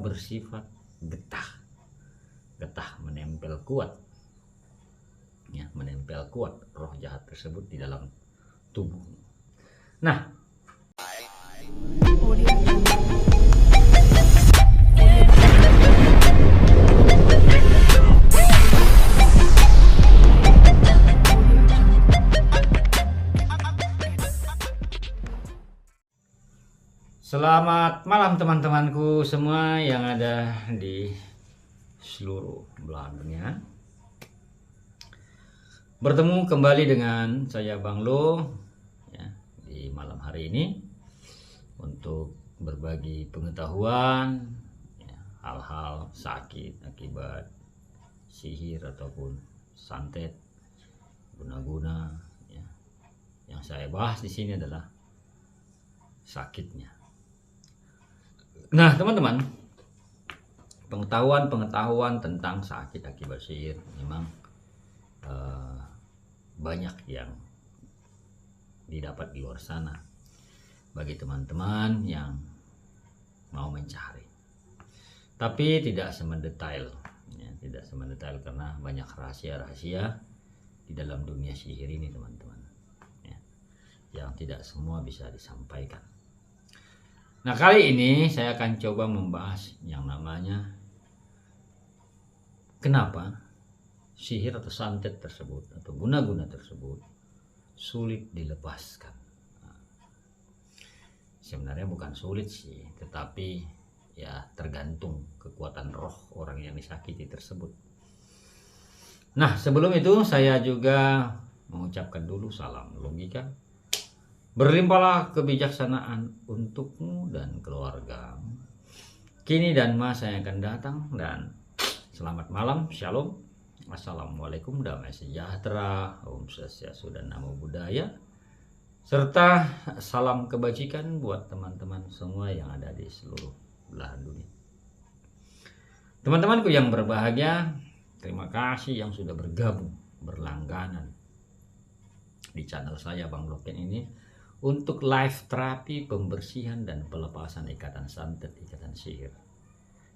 bersifat getah. Getah menempel kuat. Ya, menempel kuat roh jahat tersebut di dalam tubuh. Nah, selamat malam teman-temanku semua yang ada di seluruh belahan dunia. Bertemu kembali dengan saya Bang Lo ya, di malam hari ini untuk berbagi pengetahuan ya, hal-hal sakit akibat sihir ataupun santet guna-guna ya. Yang saya bahas di sini adalah sakitnya. Nah, teman-teman, pengetahuan tentang sakit akibat sihir memang banyak yang didapat di luar sana bagi teman-teman yang mau mencari. Tapi tidak semendetail, ya, tidak semendetail karena banyak rahasia-rahasia di dalam dunia sihir ini, teman-teman, ya, yang tidak semua bisa disampaikan. Nah, kali ini saya akan coba membahas yang namanya kenapa sihir atau santet tersebut atau guna-guna tersebut sulit dilepaskan. Sebenarnya bukan sulit sih, tetapi ya tergantung kekuatan roh orang yang disakiti tersebut. Nah, sebelum itu saya juga mengucapkan dulu salam logika. Berlimpahlah kebijaksanaan untukmu dan keluargamu. Kini dan masa yang akan datang, dan selamat malam, shalom. Assalamualaikum, damai sejahtera, Om Swastiastu dan Namo Buddhaya, serta salam kebajikan buat teman-teman semua yang ada di seluruh belahan dunia. Teman-temanku yang berbahagia, terima kasih yang sudah bergabung berlangganan di channel saya Bang Loken ini untuk live terapi pembersihan dan pelepasan ikatan santet, ikatan sihir,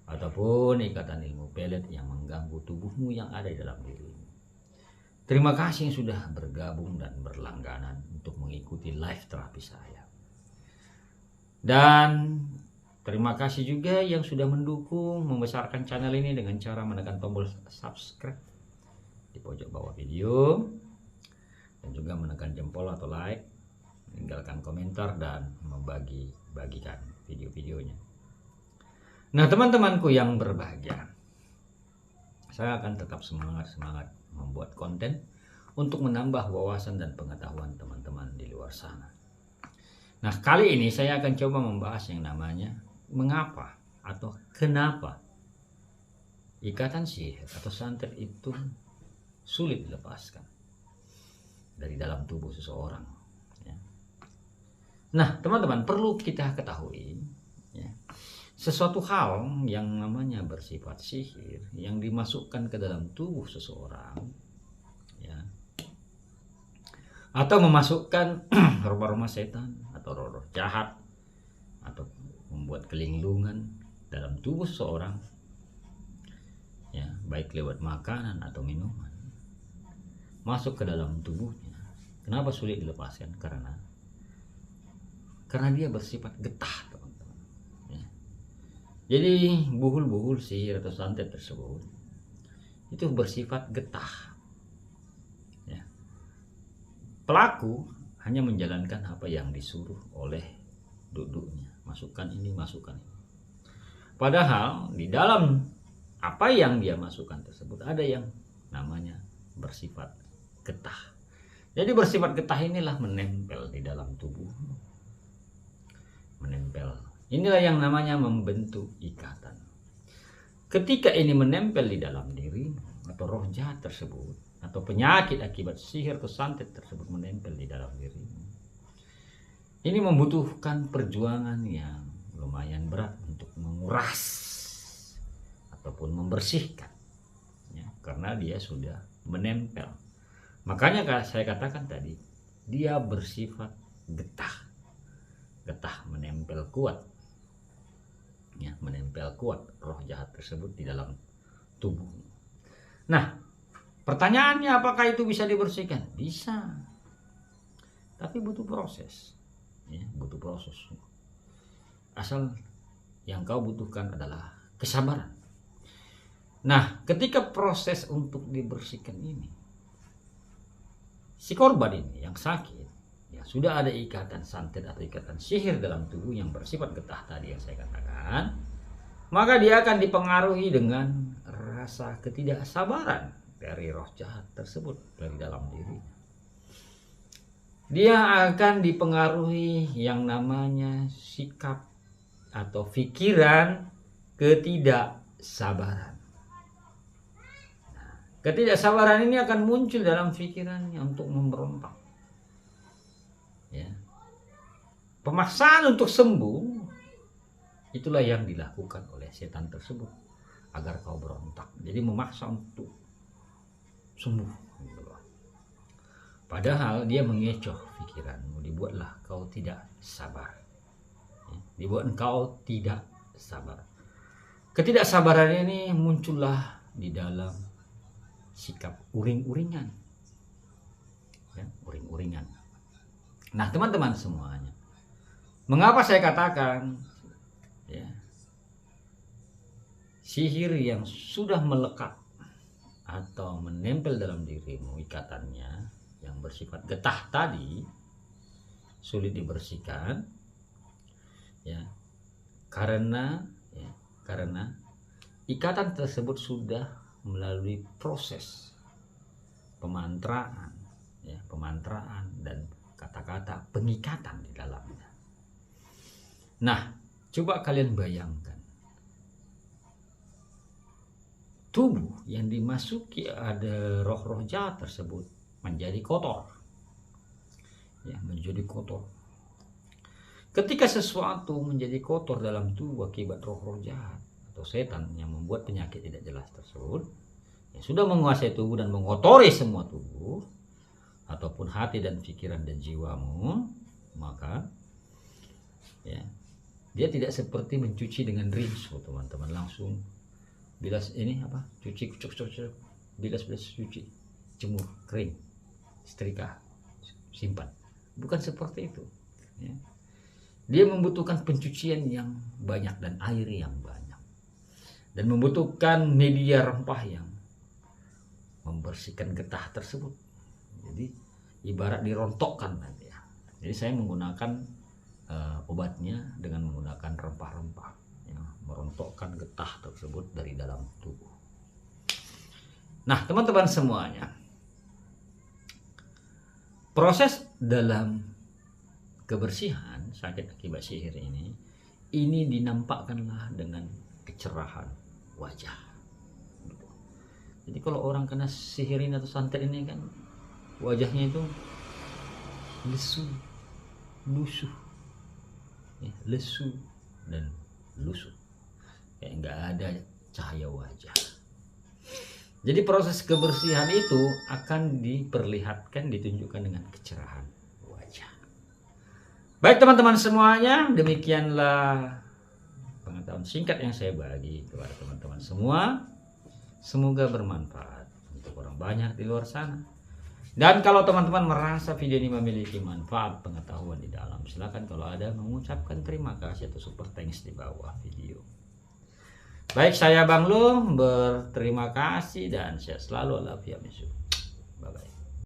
ataupun ikatan ilmu pelet yang mengganggu tubuhmu yang ada di dalam dirimu. Terima kasih yang sudah bergabung dan berlangganan untuk mengikuti live terapi saya. Dan terima kasih juga yang sudah mendukung membesarkan channel ini dengan cara menekan tombol subscribe di pojok bawah video, dan juga menekan jempol atau like, meninggalkan komentar, dan membagi-bagikan video-videonya. Nah, teman-temanku yang berbahagia, saya akan tetap semangat membuat konten untuk menambah wawasan dan pengetahuan teman-teman di luar sana. Nah, kali ini saya akan coba membahas yang namanya mengapa atau kenapa ikatan sihir atau santet itu sulit dilepaskan dari dalam tubuh seseorang. Ya. Nah, teman-teman, perlu kita ketahui ya, sesuatu hal yang namanya bersifat sihir yang dimasukkan ke dalam tubuh seseorang ya, atau memasukkan aroma setan atau roh-roh jahat atau membuat kelinglungan dalam tubuh seseorang ya, baik lewat makanan atau minuman masuk ke dalam tubuhnya. Kenapa sulit dilepaskan? Karena dia bersifat getah, teman-teman. Jadi buhul-buhul sihir atau santet tersebut itu bersifat getah ya. Pelaku hanya menjalankan apa yang disuruh oleh duduknya, masukkan ini, masukkan ini. Padahal di dalam apa yang dia masukkan tersebut ada yang namanya bersifat getah. Jadi bersifat getah inilah menempel di dalam tubuh, menempel. Inilah yang namanya membentuk ikatan. Ketika ini menempel di dalam diri atau roh jahat tersebut atau penyakit akibat sihir atau santet tersebut menempel di dalam diri, ini membutuhkan perjuangan yang lumayan berat untuk menguras ataupun membersihkan ya, karena dia sudah menempel. Makanya saya katakan tadi, dia bersifat getah menempel kuat ya, menempel kuat roh jahat tersebut di dalam tubuh. Nah, pertanyaannya apakah itu bisa dibersihkan? Bisa, tapi butuh proses, ya, butuh proses. Asal yang kau butuhkan adalah kesabaran. Nah, ketika proses untuk dibersihkan ini, si korban ini yang sakit, ya sudah ada ikatan santet atau ikatan sihir dalam tubuh yang bersifat getah tadi yang saya katakan, maka dia akan dipengaruhi dengan rasa ketidaksabaran dari roh jahat tersebut dari dalam diri. Dia akan dipengaruhi yang namanya sikap atau pikiran ketidaksabaran. Ketidaksabaran ini akan muncul dalam pikirannya untuk memberontak. Ya. Pemaksaan untuk sembuh itulah yang dilakukan oleh setan tersebut agar kau berontak. Jadi memaksa untuk sembuh. Padahal dia mengecoh pikiranmu, dibuatlah kau tidak sabar. Ya. Dibuat kau tidak sabar. Ketidaksabaran ini muncullah di dalam sikap uring-uringan, ya, uring-uringan. Nah, teman-teman semuanya, mengapa saya katakan, ya, sihir yang sudah melekat atau menempel dalam dirimu ikatannya yang bersifat getah tadi sulit dibersihkan, ya, karena ikatan tersebut sudah melalui proses pemantraan, ya, pemantraan dan kata-kata pengikatan di dalamnya. Nah, coba kalian bayangkan tubuh yang dimasuki ada roh-roh jahat tersebut menjadi kotor, ya, menjadi kotor. Ketika sesuatu menjadi kotor dalam tubuh akibat roh-roh jahat atau setan yang membuat penyakit tidak jelas tersebut, yang sudah menguasai tubuh dan mengotori semua tubuh ataupun hati dan pikiran dan jiwamu, maka, ya, dia tidak seperti mencuci dengan rinso, teman-teman, langsung bilas ini apa, cuci, bilas cuci, jemur, kering, setrika, simpan. Bukan seperti itu, ya. Dia membutuhkan pencucian yang banyak dan air yang banyak, dan membutuhkan media rempah yang membersihkan getah tersebut. Jadi ibarat dirontokkan nanti, ya. Jadi saya menggunakan obatnya dengan menggunakan rempah-rempah, ya, merontokkan getah tersebut dari dalam tubuh. Nah, teman-teman semuanya, proses dalam kebersihan sakit akibat sihir ini dinampakkanlah dengan kecerahan wajah. Jadi kalau orang kena sihirin atau santet ini kan wajahnya itu lesu, lusuh, ya, lesu dan lusuh, kayak nggak ada cahaya wajah. Jadi proses kebersihan itu akan diperlihatkan, ditunjukkan dengan kecerahan wajah. Baik teman-teman semuanya, demikianlah pengetahuan singkat yang saya bagi kepada teman-teman semua. Semoga bermanfaat untuk orang banyak di luar sana. Dan kalau teman-teman merasa video ini memiliki manfaat pengetahuan di dalam, silakan kalau ada mengucapkan terima kasih atau super thanks di bawah video. Baik, saya Bang Lu berterima kasih dan sehat selalu. Bye bye.